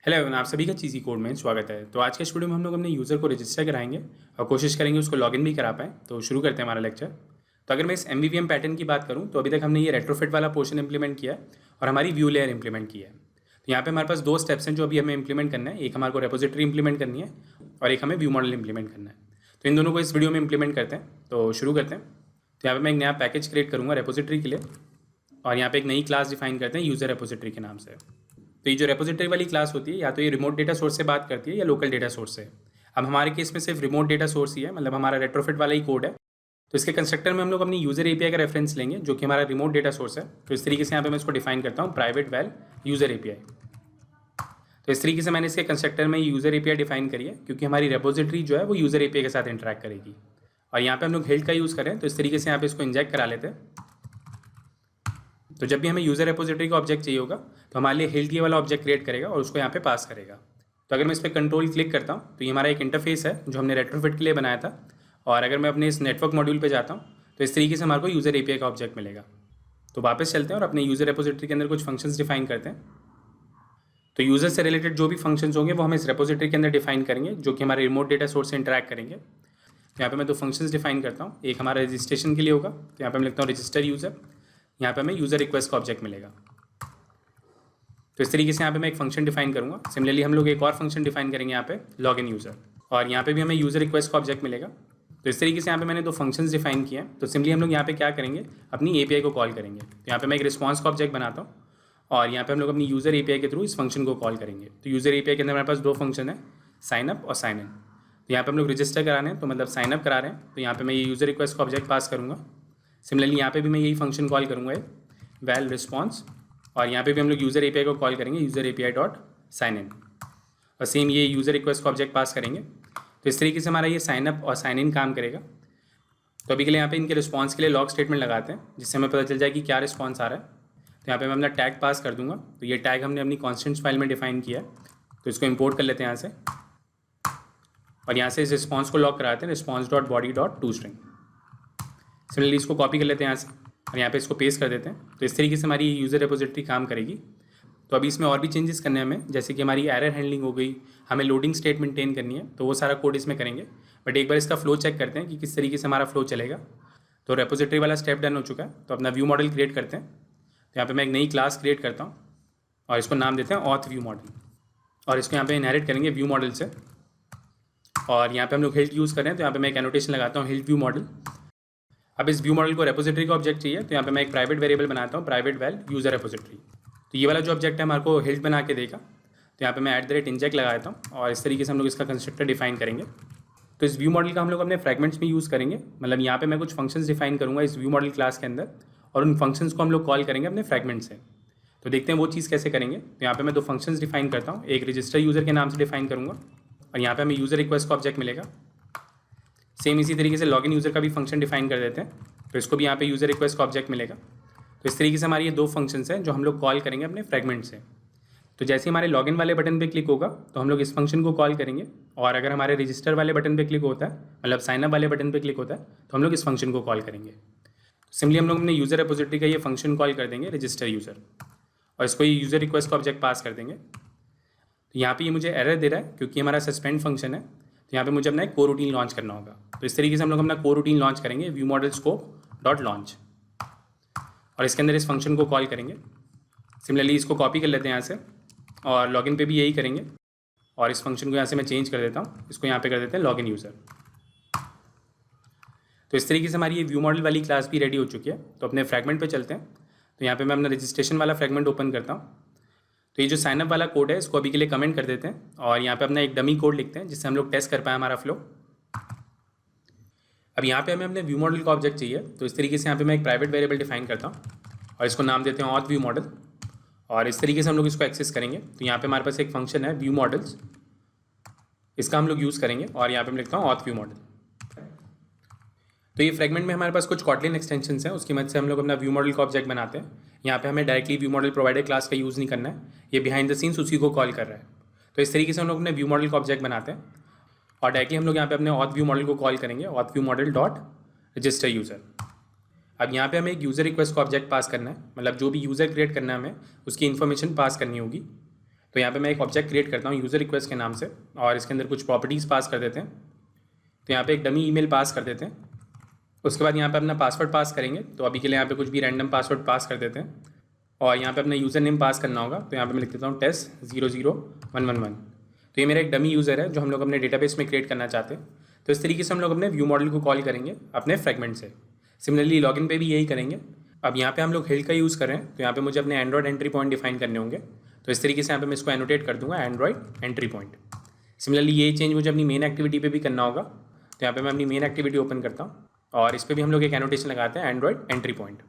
Hello everyone, आप सभी का चीज़ी कोड में स्वागत है। तो आज के इस वीडियो में हम लोग अपने यूज़र को रजिस्टर कराएंगे और कोशिश करेंगे उसको लॉगिन भी करा पाएँ। तो शुरू करते हैं हमारा लेक्चर। तो अगर मैं इस एमवीवीएम पैटर्न की बात करूँ तो अभी तक हमने ये रेट्रोफिट वाला पोर्शन इंप्लीमेंट किया है और हमारी व्यू लेयर इंप्लीमेंट की है। तो यहाँ पे हमारे पास दो स्टेप्स हैं जो अभी हमें इंप्लीमेंट करना है। एक हमारे को रेपोजिटरी इंप्लीमेंट करनी है और एक हमें व्यू मॉडल इंप्लीमेंट करना है। तो इन दोनों को इस वीडियो में इंप्लीमेंट करते हैं। तो शुरू करते हैं। तो यहाँ पर मैं एक नया पैकेज क्रिएट करूँगा रेपोजिटरी के लिए और यहाँ पे एक नई क्लास डिफाइन करते हैं यूज़र रेपोजिटरी के नाम से। तो ये जो रेपोजिटरी वाली क्लास होती है या तो ये रिमोट डेटा सोर्स से बात करती है या लोकल डेटा सोर्स से। अब हमारे केस में सिर्फ रिमोट डेटा सोर्स ही है, मतलब हमारा रेट्रोफिट वाला ही कोड है। तो इसके कंस्ट्रक्टर में हम लोग अपनी यूज़र एपीआई का रेफरेंस लेंगे जो कि हमारा रिमोट डेटा सोर्स है। तो इस तरीके से यहाँ पे मैं इसको डिफाइन करता हूँ प्राइवेट वेल यूज़र एपीआई। तो इस तरीके से मैंने इसके कंस्ट्रक्टर में यूज़र एपीआई डिफाइन करी है क्योंकि हमारी रेपोजिटरी जो है वो यूज़र एपीआई के साथ इंटरेक्ट करेगी। और यहाँ पे हम लोग हेल्थ का यूज़ करें तो इस तरीके से यहाँ पे इसको इंजेक्ट करा लेते हैं। तो जब भी हमें यूज़र रेपोजिटरी का ऑब्जेक्ट चाहिए होगा तो हमारे लिए हेल्थ ये वाला ऑब्जेक्ट क्रिएट करेगा और उसको यहाँ पे पास करेगा। तो अगर मैं इस पर कंट्रोल क्लिक करता हूँ तो ये हमारा एक इंटरफेस है जो हमने रेट्रोफिट के लिए बनाया था। और अगर मैं अपने इस नेटवर्क मॉड्यूल पे जाता हूँ तो इस तरीके से हमारे को यूज़र एपीआई का ऑब्जेक्ट मिलेगा। तो वापस चलते हैं और अपने यूज़र रेपोजिटरी के अंदर कुछ फंक्शंस डिफाइन करते हैं। तो यूज़र से रिलेटेड जो भी फंक्शंस होंगे वो हम इस रेपोजिटरी के अंदर डिफाइन करेंगे जो कि हमारे रिमोट डेटा सोर्स से इंटरेक्ट करेंगे। तो यहाँ पे मैं दो फंक्शंस डिफाइन करता हूँ। एक हमारा रजिस्ट्रेशन के लिए होगा, तो यहाँ पे मैं लिखता हूँ रजिस्टर यूज़र। यहाँ पे हमें यूज़र रिक्वेस्ट का ऑब्जेक्ट मिलेगा। तो इस तरीके से यहाँ पे मैं एक फंक्शन डिफाइन करूँगा। सिमिलरली हम लोग एक और फंक्शन डिफाइन करेंगे यहाँ पे लॉगिन यूज़र, और यहाँ पे भी हमें यूज़र रिक्वेस्ट का ऑब्जेक्ट मिलेगा। तो इस तरीके से यहाँ पे मैंने दो फंक्शंस डिफाइन किए हैं। तो सिंपली हम लोग यहाँ पे क्या करेंगे, अपनी एपीआई को कॉल करेंगे। तो यहाँ पे मैं एक रिस्पॉन्स का ऑब्जेक्ट बनाता हूँ और यहाँ पे हम लोग अपनी यूज़र एपीआई के थ्रू इस फंक्शन को कॉल करेंगे। तो यूज़र एपीआई के अंदर हमारे पास दो फंक्शन है, साइन अप और साइन इन। तो यहाँ पे हम लोग रजिस्टर करा रहे हैं, तो मतलब साइन अप करा रहे हैं। तो यहाँ पे मैं ये यूज़र रिक्वेस्ट का ऑब्जेक्ट पास करूँगा। सिमिलरली यहाँ पे भी मैं यही फंक्शन कॉल करूँगा, वेल रिस्पॉन्स, और यहाँ पे भी हम लोग यूज़र एपीआई को कॉल करेंगे user API dot sign in, और सेम ये यूज़र रिक्वेस्ट का ऑब्जेक्ट पास करेंगे। तो इस तरीके से हमारा ये साइन अप और साइन इन काम करेगा। तो अभी के लिए यहाँ पे इनके रिस्पॉन्स के लिए लॉग स्टेटमेंट लगाते हैं जिससे हमें पता चल जाए कि क्या रिस्पॉन्स आ रहा है। तो यहाँ पे मैं अपना टैग पास कर दूंगा। तो ये टैग हमने अपनी कॉन्स्टेंट्स फाइल में डिफाइन किया है, तो इसको इंपोर्ट कर लेते हैं यहाँ से और यहाँ से इस रिस्पॉन्स को लॉग कराते हैं response dot body dot to string. Similarly इसको कॉपी कर लेते हैं यहाँ से और यहाँ पे इसको पेस्ट कर देते हैं। तो इस तरीके से हमारी यूज़र रेपोजिटरी काम करेगी। तो अभी इसमें और भी चेंजेस करने हैं हमें, जैसे कि हमारी एरर हैंडलिंग हो गई, हमें लोडिंग स्टेट मेंटेन करनी है, तो वो सारा कोड इसमें करेंगे। बट एक बार इसका फ्लो चेक करते हैं कि किस तरीके से हमारा फ्लो चलेगा। तो रेपोजिटरी वाला स्टेप डन हो चुका है, तो अपना व्यू मॉडल क्रिएट करते हैं। तो यहाँ पे मैं एक नई क्लास क्रिएट करता हूँ और इसको नाम देते हैं ऑथ व्यू मॉडल, और इसको यहाँ पे इनहेरिट करेंगे व्यू मॉडल से। और यहाँ पे हम लोग हेल्थ यूज़ करें तो यहाँ पे मैं एक एनोटेशन लगाता हूँ हेल्थ व्यू मॉडल। अब इस व्यू मॉडल को रेपोजिटरी का ऑब्जेक्ट चाहिए, तो यहाँ पे मैं एक प्राइवेट वेरिएबल बनाता हूँ प्राइवेट वेल यूज़र रेपोजिटरी। तो ये वाला जो ऑब्जेक्ट है हमारे को हेल्थ बना के देगा। तो यहाँ पे मैं @inject लगा देता हूँ और इस तरीके से हम लोग इसका कंस्ट्रक्टर डिफाइन करेंगे। तो इस व्यू मॉडल का हम लोग अपने फ्रैगमेंट्स में यूज़ करेंगे, मतलब यहाँ पे मैं कुछ फंक्शंस डिफाइन करूँगा इस व्यू मॉडल क्लास के अंदर और उन फंक्शंस को हम लोग कॉल करेंगे अपने फ्रैगमेंट से। तो देखते हैं वो चीज़ कैसे करेंगे। तो यहाँ पे मैं दो फंक्शंस डिफाइन करता हूँ, एक रजिस्टर यूज़र के नाम से डिफाइन करूँगा और यहाँ पे हमें यूज़र रिक्वेस्ट का ऑब्जेक्ट मिलेगा। सेम इसी तरीके से लॉगिन यूज़र का भी फंक्शन डिफाइन कर देते हैं, तो इसको भी यहाँ पे यूज़र रिक्वेस्ट का ऑब्जेक्ट मिलेगा। तो इस तरीके से हमारी ये दो फंक्शंस हैं जो हम लोग कॉल करेंगे अपने फ्रैगमेंट से। तो जैसे ही हमारे लॉगिन वाले बटन पे क्लिक होगा तो हम लोग इस फंक्शन को कॉल करेंगे, और अगर हमारे रजिस्टर वाले बटन पे क्लिक होता है, मतलब साइनअप वाले बटन पे क्लिक होता है, तो हम लोग इस फंक्शन को कॉल करेंगे। तो सिंपली हम लोग अपने यूज़र रेपोजिटरी का ये फंक्शन कॉल कर देंगे रजिस्टर यूज़र, और इसको ये यूज़र रिक्वेस्ट का ऑब्जेक्ट पास कर देंगे। तो यहाँ पे ये मुझे एरर दे रहा है क्योंकि हमारा सस्पेंड फंक्शन है। तो यहाँ पे मुझे अपना एक को रूटीन लॉन्च करना होगा। तो इस तरीके से हम लोग अपना को रूटीन लॉन्च करेंगे view model scope dot launch, और इसके अंदर इस फंक्शन को कॉल करेंगे। सिमिलरली इसको कॉपी कर लेते हैं यहाँ से और लॉगिन पे भी यही करेंगे, और इस फंक्शन को यहाँ से मैं चेंज कर देता हूँ, इसको यहाँ पे कर देते हैं लॉगिन यूज़र। तो इस तरीके से हमारी ये व्यू मॉडल वाली क्लास भी रेडी हो चुकी है। तो अपने फ्रैगमेंट पे चलते हैं। तो यहाँ पे मैं अपना रजिस्ट्रेशन वाला फ्रैगमेंट ओपन करता हूँ। तो ये जो साइनअप वाला कोड है इसको अभी के लिए कमेंट कर देते हैं और यहाँ पे अपना एक डमी कोड लिखते हैं जिससे हम लोग टेस्ट कर पाए हमारा फ्लो। अब यहाँ पे हमें अपने व्यू मॉडल का ऑब्जेक्ट चाहिए, तो इस तरीके से यहाँ पे मैं एक प्राइवेट वेरिएबल डिफाइन करता हूँ और इसको नाम देते हैं ऑथ व्यू मॉडल, और इस तरीके से हम लोग इसको एक्सेस करेंगे। तो यहाँ पे हमारे पास एक फंक्शन है व्यू मॉडल्स, इसका हम लोग यूज़ करेंगे और यहाँ पे मैं लिखता हूँ ऑथ व्यू मॉडल। तो ये फ्रैगमेंट में हमारे पास कुछ कॉटलिन एक्सटेंशंस हैं, उसकी मदद से हम लोग अपना व्यू मॉडल का ऑब्जेक्ट बनाते हैं। यहाँ पे हमें directly view model provider class का यूज़ नहीं करना है, ये बिहाइंड द सीन्स उसी को कॉल कर रहा है। तो इस तरीके से हम लोग अपने व्यू मॉडल का ऑब्जेक्ट बनाते हैं और डायरेक्टली हम लोग यहाँ पे अपने ऑथ व्यू मॉडल को कॉल करेंगे auth view model dot register user. अब यहाँ पे हमें एक यूज़र रिक्वेस्ट का ऑब्जेक्ट पास करना है, मतलब जो भी यूज़र क्रिएट करना है हमें उसकी इन्फॉर्मेशन पास करनी होगी। तो यहाँ पे मैं एक ऑब्जेक्ट क्रिएट करता हूँ यूज़र रिक्वेस्ट के नाम से, और इसके अंदर कुछ प्रॉपर्टीज़ पास कर देते हैं। तो यहाँ पे एक डमी ईमेल पास कर देते हैं। उसके बाद यहाँ पे अपना पासवर्ड पास करेंगे। तो अभी के लिए यहाँ पे कुछ भी रैंडम पासवर्ड पास कर देते हैं, और यहाँ पे अपना यूज़र नेम पास करना होगा। तो यहाँ पे मैं लिख देता हूँ test00111। तो ये मेरा एक डमी यूज़र है जो हम लोग अपने डेटाबेस में क्रिएट करना चाहते हैं। तो इस तरीके से हम लोग अपने व्यू मॉडल को कॉल करेंगे अपने फ्रेगमेंट से। सिमिलरली लॉगिन पे भी यही करेंगे। अब यहाँ पे हम लोग हेल्ड का यूज़ कर रहे हैं, तो यहाँ पे मुझे अपने एंड्रॉइड एंट्री पॉइंट डिफाइन करने होंगे। तो इस तरीके से यहाँ पे मैं इसको एनोटेट कर दूंगा एंड्रॉइड एंट्री पॉइंट। सिमिलरली ये चेंज मुझे अपनी मेन एक्टिविटी पे भी करना होगा। तो यहाँ पे मैं अपनी मेन एक्टिविटी ओपन करता हूँ, और इस पर भी हम लोग एक एनोटेशन लगाते हैं एंड्रॉइड एंट्री पॉइंट।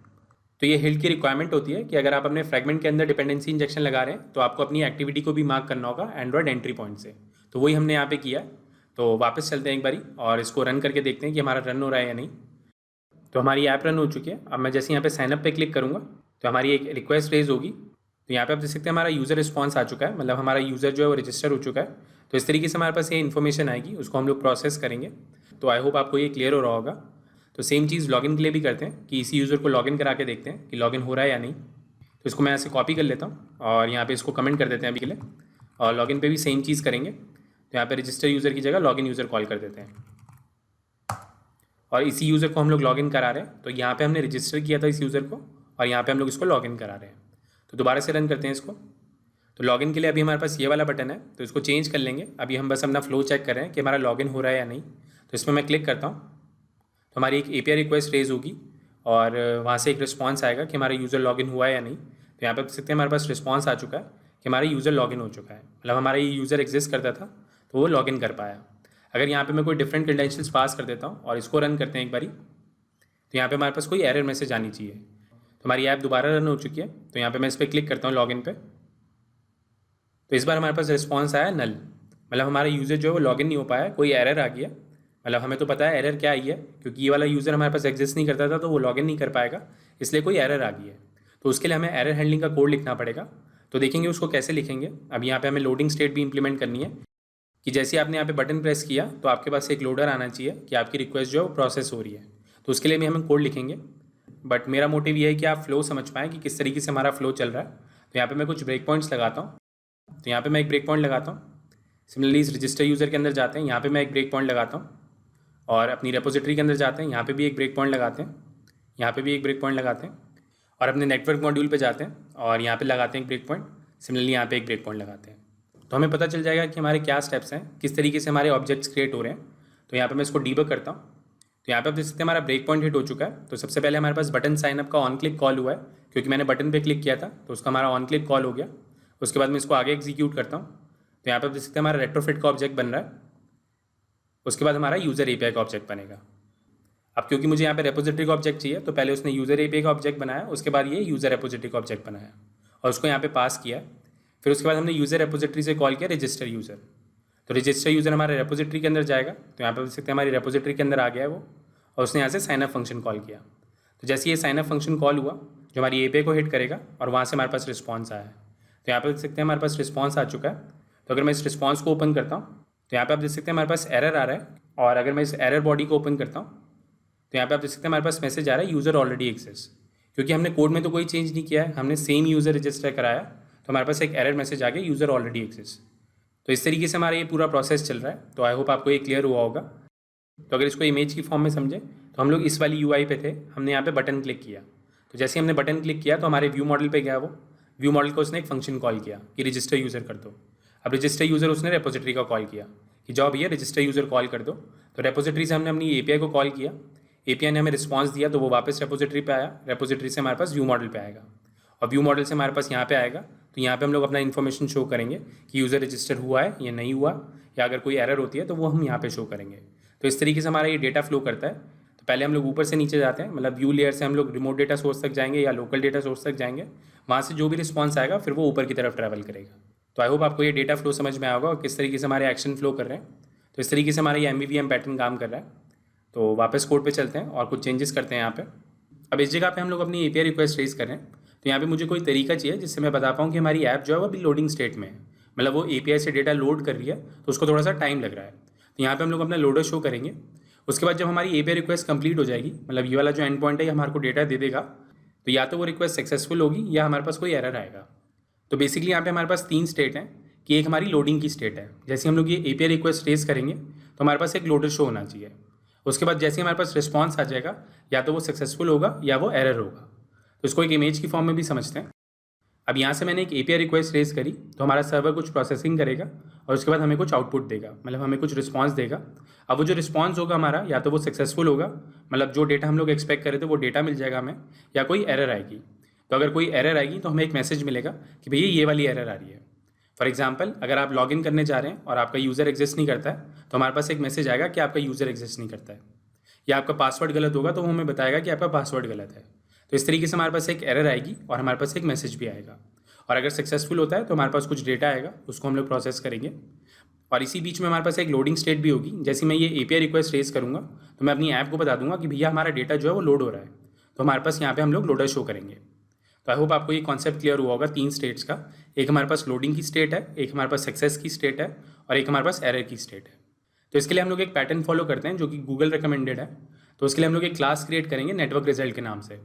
तो ये हेल्ड की रिक्वायरमेंट होती है कि अगर आप अपने फ्रेगमेंट के अंदर डिपेंडेंसी इंजेक्शन लगा रहे हैं तो आपको अपनी एक्टिविटी को भी मार्क करना होगा एंड्रॉइड एंट्री पॉइंट से। तो वही हमने यहाँ पे किया। तो वापस चलते हैं एक बारी और इसको रन करके देखते हैं कि हमारा रन हो रहा है या नहीं। तो हमारी ऐप रन हो चुकी है। अब मैं जैसे यहाँ पे साइनअप पे क्लिक करूँगा तो हमारी एक रिक्वेस्ट रेज होगी। तो यहाँ पे आप देख सकते हैं हमारा यूज़र रिस्पॉन्स आ चुका है, मतलब हमारा यूज़र जो है वो रजिस्टर हो चुका है। तो इस तरीके से हमारे पास ये इन्फॉर्मेशन आएगी, उसको हम लोग प्रोसेस करेंगे। तो आई होप आपको ये क्लियर हो रहा होगा। तो सेम चीज़ लॉगिन के लिए भी करते हैं कि इसी यूज़र को लॉगिन करा के देखते हैं कि लॉगिन हो रहा है या नहीं। तो इसको मैं ऐसे कॉपी कर लेता हूँ और यहाँ पे इसको कमेंट कर देते हैं अभी के लिए। और लॉगिन पे भी सेम चीज़ करेंगे। तो यहाँ पे रजिस्टर यूज़र की जगह लॉगिन यूज़र कॉल कर देते हैं, और इसी यूज़र को हम लोग लॉगिन करा रहे हैं। तो यहाँ पे हमने रजिस्टर किया था इस यूज़र को, और यहाँ पे हम लोग इसको लॉगिन करा रहे हैं। तो दोबारा से रन करते हैं इसको। तो लॉगिन के लिए अभी हमारे पास ये वाला बटन है, तो इसको चेंज कर लेंगे। अभी हम बस अपना फ्लो चेक कर रहे हैं कि हमारा लॉगिन हो रहा है या नहीं। तो इसमें मैं क्लिक करता हूँ तो हमारी एक API रिक्वेस्ट रेज होगी, और वहाँ से एक रिस्पॉन्स आएगा कि हमारा यूज़र लॉगिन हुआ है या नहीं। तो यहाँ पे देख सकते हैं हमारे पास रिस्पॉन्स आ चुका है कि हमारा यूज़र लॉगिन हो चुका है, मतलब हमारा ये यूज़र एग्जिस्ट करता था तो वो लॉगिन कर पाया। अगर यहाँ पे मैं कोई डिफरेंट क्रेडेंशियल्स पास कर देता हूँ और इसको रन करते हैं एक बारी, तो यहाँ पे हमारे पास कोई एरर मैसेज आनी चाहिए। तो हमारी ऐप दोबारा रन हो चुकी है। तो यहाँ पे मैं इस पर क्लिक करता हूँ लॉगिन पे। तो इस बार हमारे पास रिस्पॉन्स आया नल, मतलब हमारा यूज़र जो है वो लॉगिन नहीं हो पाया, कोई एरर आ गया। मतलब हमें तो पता है एरर क्या आई है, क्योंकि ये वाला यूज़र हमारे पास एग्जिस्ट नहीं करता था तो वो लॉगिन नहीं कर पाएगा, इसलिए कोई एरर आ गई है। तो उसके लिए हमें एरर हैंडलिंग का कोड लिखना पड़ेगा। तो देखेंगे उसको कैसे लिखेंगे। अब यहाँ पे हमें लोडिंग स्टेट भी इंप्लीमेंट करनी है कि जैसे आपने यहाँ पे बटन प्रेस किया तो आपके पास एक लोडर आना चाहिए कि आपकी रिक्वेस्ट जो है वो प्रोसेस हो रही है। तो उसके लिए भी हम कोड लिखेंगे, बट मेरा मोटिव ये है कि आप फ्लो समझ पाएँ कि किस तरीके से हमारा फ्लो चल रहा है। तो यहाँ पे मैं कुछ ब्रेक पॉइंट्स लगाता हूँ। तो यहाँ पे मैं एक ब्रेक पॉइंट लगाता हूँ। सिमिलरली इस रजिस्टर यूज़र के अंदर जाते हैं, यहाँ पे मैं एक ब्रेक पॉइंट लगाता हूँ, और अपनी रेपोजिटरी के अंदर जाते हैं, यहाँ पे भी एक ब्रेक पॉइंट लगाते हैं, यहाँ पे भी एक ब्रेक पॉइंट लगाते हैं, और अपने नेटवर्क मॉड्यूल पे जाते हैं और यहाँ पे लगाते हैं एक ब्रेक पॉइंट। सिमिलरली यहाँ पे एक ब्रेक पॉइंट लगाते हैं। तो हमें पता चल जाएगा कि हमारे क्या स्टेप्स हैं, किस तरीके से हमारे ऑब्जेक्ट्स क्रिएट हो रहे हैं। तो यहाँ पे मैं इसको डीबग करता हूँ। तो यहाँ पे आप देख सकते हैं हमारा ब्रेक पॉइंट हिट हो चुका है। तो सबसे पहले हमारे पास बटन साइनअप का ऑन क्लिक कॉल हुआ है, क्योंकि मैंने बटन पे क्लिक किया था तो उसका हमारा ऑन क्लिक कॉल हो गया। उसके बाद मैं इसको आगे एग्जीक्यूट करता हूँ। तो यहाँ पे आप देख सकते हैं हमारा रेट्रोफिट का ऑब्जेक्ट बन रहा है। उसके बाद हमारा यूज़र API का ऑब्जेक्ट बनेगा। अब क्योंकि मुझे यहाँ पे रेपोजिटरी का ऑब्जेक्ट चाहिए, तो पहले उसने यूज़र API का ऑब्जेक्ट बनाया, उसके बाद ये यूज़र रेपोजिटरी का ऑब्जेक्ट बनाया और उसको यहाँ पे पास किया। फिर उसके बाद हमने यूज़र रेपोजिटरी से कॉल किया रजिस्टर यूज़र। तो रजिस्टर यूज़र हमारे रेपोजिटरी के अंदर जाएगा। तो यहाँ पे देख सकते हैं हमारी रेपोजिटरी के अंदर आ गया है वो, और उसने यहाँ से साइनअप फंक्शन कॉल किया। तो जैसे ये साइनअप फंक्शन कॉल हुआ जो हमारी API को हिट करेगा, और वहाँ से हमारे पास रिस्पॉन्स आया है। तो यहाँ पे देख सकते हैं हमारे पास रिस्पॉन्स आ चुका है। तो अगर मैं इस रिस्पॉन्स को ओपन करता हूँ तो यहाँ पे आप देख सकते हैं हमारे पास एरर आ रहा है, और अगर मैं इस एरर बॉडी को ओपन करता हूँ तो यहाँ पे आप देख सकते हैं हमारे पास मैसेज आ रहा है यूज़र ऑलरेडी एग्जिस्ट। क्योंकि हमने कोड में तो कोई चेंज नहीं किया है, हमने सेम यूज़र रजिस्टर कराया, तो हमारे पास एक एरर मैसेज आ गया यूज़र ऑलरेडी एग्जिस्ट। तो इस तरीके से हमारा ये पूरा प्रोसेस चल रहा है। तो आई होप आपको ये क्लियर हुआ होगा। तो अगर इसको इमेज की फॉर्म में समझे तो हम लोग इस वाली UI पे थे, हमने यहाँ पे बटन क्लिक किया। तो जैसे हमने बटन क्लिक किया तो हमारे व्यू मॉडल पे गया, वो व्यू मॉडल को उसने एक फंक्शन कॉल किया कि रजिस्टर यूज़र कर दो। अब रजिस्टर यूज़र उसने रेपोजिटरी का कॉल किया कि जाओ भैया रजिस्टर यूज़र कॉल कर दो। तो रेपोजिटरी से हमने अपनी API को कॉल किया, API ने हमें रिस्पॉन्स दिया, तो वो वापस रेपोजिटरी पे आया, रेपोजिटरी से हमारे पास व्यू मॉडल पे आएगा, और व्यू मॉडल से हमारे पास यहाँ पे आएगा। तो यहाँ पे हम लोग अपना इन्फॉर्मेशन शो करेंगे कि यूज़र रजिस्टर हुआ है या नहीं हुआ, या अगर कोई एरर होती है तो वो हम यहाँ पे शो करेंगे। तो इस तरीके से हमारा ये डेटा फ्लो करता है। तो पहले हम लोग ऊपर से नीचे जाते हैं, मतलब व्यू लेयर से हम लोग रिमोट डेटा सोर्स तक जाएंगे या लोकल डेटा सोर्स तक जाएंगे। वहाँ से जो भी रिस्पॉन्स आएगा फिर वो ऊपर की तरफ ट्रैवल करेगा। तो आई होप आपको ये डेटा फ्लो समझ में आएगा और किस तरीके से हमारे एक्शन फ्लो कर रहे हैं। तो इस तरीके से हमारा ये MVVM पैटर्न काम कर रहा है। तो वापस कोड पे चलते हैं और कुछ चेंजेस करते हैं यहाँ पे। अब इस जगह पे हम लोग अपनी API रिक्वेस्ट रेज कर रहे हैं। तो यहाँ पे मुझे कोई तरीका चाहिए जिससे मैं बता पाऊँ कि हमारी ऐप जो है वो अभी लोडिंग स्टेट में है, मतलब वो API से डेटा लोड कर रही है, तो उसको थोड़ा सा टाइम लग रहा है। तो यहाँ पे हम लोग अपना लोडर शो करेंगे। उसके बाद जब हमारी API रिक्वेस्ट कंप्लीट हो जाएगी, मतलब ये वाला जो एंड पॉइंट है ये हमारे को डेटा दे देगा, तो या तो वो रिक्वेस्ट सक्सेसफुल होगी या हमारे पास कोई एरर आएगा। तो बेसिकली यहाँ पे हमारे पास 3 स्टेट हैं कि एक हमारी लोडिंग की स्टेट है। जैसे हम लोग ये API रिक्वेस्ट रेज करेंगे तो हमारे पास एक लोडर शो होना चाहिए। उसके बाद जैसे हमारे पास रिस्पॉन्स आ जाएगा या तो वो सक्सेसफुल होगा या वो एरर होगा। तो इसको एक इमेज की फॉर्म में भी समझते हैं। अब यहाँ से मैंने एक API रिक्वेस्ट रेज करी तो हमारा सर्वर कुछ प्रोसेसिंग करेगा और उसके बाद हमें कुछ आउटपुट देगा, मतलब हमें कुछ रिस्पॉन्स देगा। अब वो जो रिस्पॉन्स होगा हमारा या तो वो सक्सेसफुल होगा, मतलब जो डेटा हम लोग एक्सपेक्ट कर रहे थे वो डेटा मिल जाएगा हमें, या कोई एरर आएगी। तो अगर कोई एरर आएगी तो हमें एक मैसेज मिलेगा कि भैया ये वाली एरर आ रही है। फॉर एग्जाम्पल, अगर आप लॉगिन करने जा रहे हैं और आपका यूज़र एग्जिस्ट नहीं करता है तो हमारे पास एक मैसेज आएगा कि आपका यूज़र एग्जिस्ट नहीं करता है, या आपका पासवर्ड गलत होगा तो वो हमें बताएगा कि आपका पासवर्ड गलत है। तो इस तरीके से हमारे पास एक एरर आएगी और हमारे पास एक मैसेज भी आएगा। और अगर सक्सेसफुल होता है तो हमारे पास कुछ डेटा आएगा, उसको हम लोग प्रोसेस करेंगे। और इसी बीच में हमारे पास एक लोडिंग स्टेट भी होगी। जैसे मैं ये API रिक्वेस्ट रेज करूँगा तो मैं अपनी ऐप को बता दूंगा कि भैया हमारा डेटा जो है वो लोड हो रहा है, तो हमारे पास यहाँ पे हम लोग लोडर शो करेंगे। तो आई होप आपको ये कॉन्सेप्ट क्लियर हुआ होगा 3 स्टेट्स का। एक हमारे पास लोडिंग की स्टेट है, एक हमारे पास सक्सेस की स्टेट है और एक हमारे पास एरर की स्टेट है। तो इसके लिए हम लोग एक पैटर्न फॉलो करते हैं जो कि गूगल रिकमेंडेड है। तो उसके लिए हम लोग एक क्लास क्रिएट करेंगे नेटवर्क रिजल्ट के नाम से,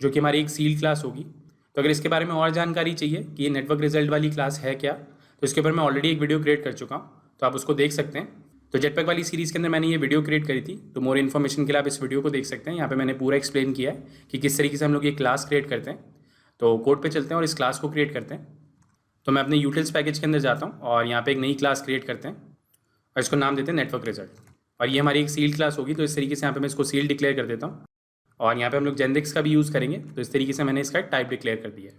जो कि हमारी एक सील्ड क्लास होगी। तो अगर इसके बारे में और जानकारी चाहिए कि ये नेटवर्क रिजल्ट वाली क्लास है क्या, तो इसके ऊपर मैं ऑलरेडी एक वीडियो क्रिएट कर चुका हूँ, तो आप उसको देख सकते हैं। तो जेटपैक वाली सीरीज़ के अंदर मैंने ये वीडियो क्रिएट करी थी, तो मोर इन्फॉर्मेशन के लिए आप इस वीडियो को देख सकते हैं। यहाँ पे मैंने पूरा एक्सप्लेन किया है कि किस तरीके से हम लोग ये क्लास क्रिएट करते हैं। तो कोड पे चलते हैं और इस क्लास को क्रिएट करते हैं। तो मैं अपने यूटिल्स पैकेज के अंदर जाता हूँ और यहाँ पे एक नई क्लास क्रिएट करते हैं और इसको नाम देते हैं नेटवर्क रिजल्ट। और ये हमारी एक सील्ड क्लास होगी, तो इस तरीके से यहाँ पे मैं इसको सील्ड डिक्लेयर कर देता हूँ। और यहाँ पे हम लोग जेंडेक्स का भी यूज़ करेंगे, तो इस तरीके से मैंने इसका टाइप डिक्लेयर कर दिया है।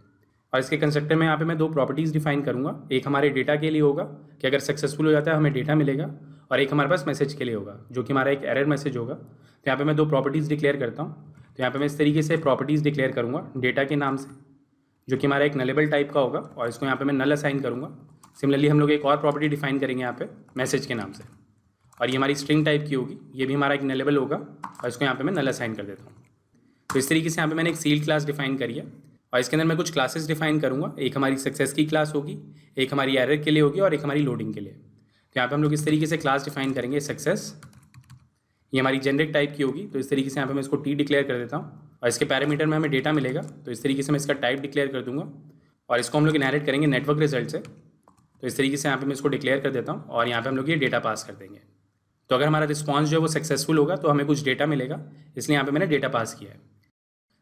और इसके कंस्ट्रक्टर में यहाँ पे मैं 2 प्रॉपर्टीज़ डिफाइन करूँगा। एक हमारे डेटा के लिए होगा कि अगर सक्सेसफुल हो जाता है हमें डेटा मिलेगा, और एक हमारे पास मैसेज के लिए होगा जो कि हमारा एक एरर मैसेज होगा। तो यहाँ पे मैं 2 प्रॉपर्टीज़ डिक्लेयर करता हूँ। तो यहाँ पे मैं इस तरीके से प्रॉपर्टीज़ डिक्लेयर करूँगा डेटा के नाम से, जो कि हमारा एक नलेबल टाइप का होगा, और इसको यहाँ पे मैं नल असाइन करूँगा। सिमिलरली हम लोग एक और प्रॉपर्टी डिफाइन करेंगे यहाँ पे मैसेज के नाम से, और ये हमारी स्ट्रिंग टाइप की होगी, ये भी हमारा एक नलेबल होगा, और इसको यहाँ पे मैं नल असाइन कर देता हूँ। तो इस तरीके से यहाँ पे मैंने एक सील्ड क्लास डिफाइन करी है, और इसके अंदर मैं कुछ क्लासेस डिफाइन करूँगा। एक हमारी सक्सेस की क्लास होगी, एक हमारी एरर के लिए होगी, और एक हमारी लोडिंग के लिए। तो यहाँ पे हम लोग इस तरीके से क्लास डिफाइन करेंगे। सक्सेस ये हमारी जेनरिक टाइप की होगी, तो इस तरीके से यहाँ पे मैं इसको T डिक्लेयर कर देता हूँ, और इसके पैरामीटर में हमें डेटा मिलेगा, तो इस तरीके से मैं इसका टाइप डिक्लेयर कर दूंगा। और इसको हम लोग इनहेरिट करेंगे नेटवर्क रिजल्ट से, तो इस तरीके से यहाँ पे मैं इसको डिक्लेयर कर देता हूँ, और यहाँ पे हम लोग ये डेटा पास कर देंगे। तो अगर हमारा रिस्पॉन्स जो है वो सक्सेसफुल होगा तो हमें कुछ डेटा मिलेगा, इसलिए यहाँ पे मैंने डेटा पास किया है।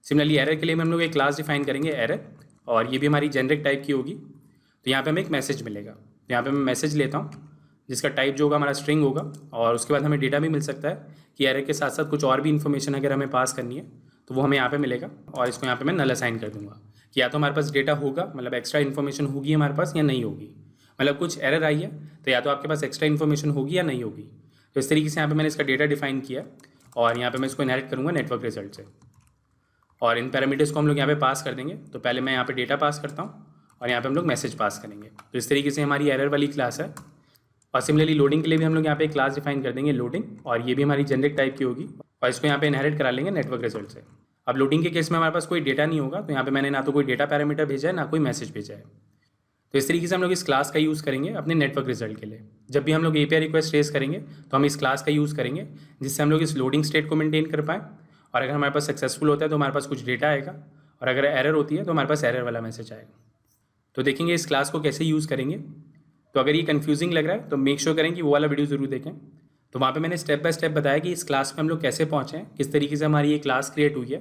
सिमिलरली एरर के लिए हम लोग एक क्लास डिफाइन करेंगे एरर, और ये भी हमारी जेनरिक टाइप की होगी। तो यहाँ पे हमें एक मैसेज मिलेगा, तो यहाँ पे मैं मैसेज लेता हूँ जिसका टाइप जो होगा हमारा स्ट्रिंग होगा, और उसके बाद हमें डेटा भी मिल सकता है कि एरर के साथ साथ कुछ और भी इन्फॉर्मेशन अगर हमें पास करनी है तो वो हमें यहाँ पे मिलेगा। और इसको यहाँ पे मैं नल असाइन कर दूंगा कि या तो हमारे पास डेटा होगा, मतलब एक्स्ट्रा इन्फॉर्मेशन होगी हमारे पास, या नहीं होगी। मतलब कुछ एरर आई है तो या तो आपके पास एक्स्ट्रा इन्फॉर्मेशन होगी या नहीं होगी। तो इस तरीके से यहाँ पे मैंने इसका डेटा डिफाइन किया, और यहाँ पे मैं इसको इनहेरिट करूँगा नेटवर्क रिजल्ट से, और इन पैरामीटर्स को हम लोग यहाँ पे पास कर देंगे। तो पहले मैं यहाँ पे डेटा पास करता हूँ, और यहाँ पे हम लोग मैसेज पास करेंगे। तो इस तरीके से हमारी एरर वाली क्लास है। और सिमिलरली लोडिंग के लिए भी हम लोग यहाँ पे एक क्लास डिफाइन कर देंगे लोडिंग, और ये भी हमारी जेनरिक टाइप की होगी, और इसको यहाँ पे इनहेरिट करा लेंगे नेटवर्क रिजल्ट से। अब लोडिंग के केस में हमारे पास कोई डेटा नहीं होगा, तो यहाँ पे मैंने ना तो कोई डेटा पैरामीटर भेजा है ना कोई मैसेज भेजा है। तो इस तरीके से हम लोग इस क्लास का यूज़ करेंगे अपने नेटवर्क रिजल्ट के लिए। जब भी हम लोग API रिक्वेस्ट रेज करेंगे तो हम इस क्लास का यूज़ करेंगे, जिससे हम लोग इस लोडिंग स्टेट को मेंटेन कर पाएँ। और अगर हमारे पास सक्सेसफुल होता है तो हमारे पास कुछ डेटा आएगा, और अगर एरर होती है तो हमारे पास एरर वाला मैसेज आएगा। तो देखेंगे इस क्लास को कैसे यूज़ करेंगे। तो अगर ये कन्फ्यूजिंग लग रहा है तो मेक श्योर करें कि वो वाला वीडियो ज़रूर देखें। तो वहाँ पे मैंने स्टेप बाय स्टेप बताया कि इस क्लास में हम लोग कैसे पहुँचे हैं, किस तरीके से हमारी ये क्लास क्रिएट हुई है।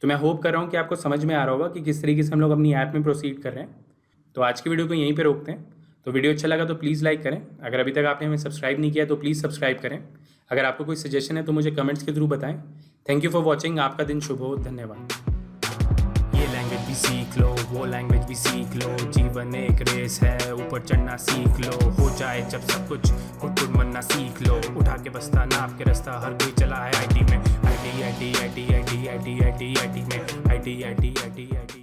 तो मैं होप कर रहा हूँ कि आपको समझ में आ रहा होगा कि किस तरीके से हम लोग अपनी ऐप में प्रोसीड कर रहे हैं। तो आज की वीडियो को यहीं पे रोकते हैं। तो वीडियो अच्छा लगा तो प्लीज़ लाइक करें। अगर अभी तक आपने हमें सब्सक्राइब नहीं किया तो प्लीज़ सब्सक्राइब करें। अगर आपको कोई सजेशन है तो मुझे कमेंट्स के थ्रू बताएं। Thank you for watching. आपका दिन शुभ हो। धन्यवाद। ये लैंग्वेज भी सीख लो, वो लैंग्वेज भी सीख लो। जीवन एक रेस है, ऊपर चढ़ना सीख लो। हो जाए जब सब कुछ खुद बनना सीख लो। उठा के बस्ता नाप के रास्ता हर कोई चला है IT में। IT में IT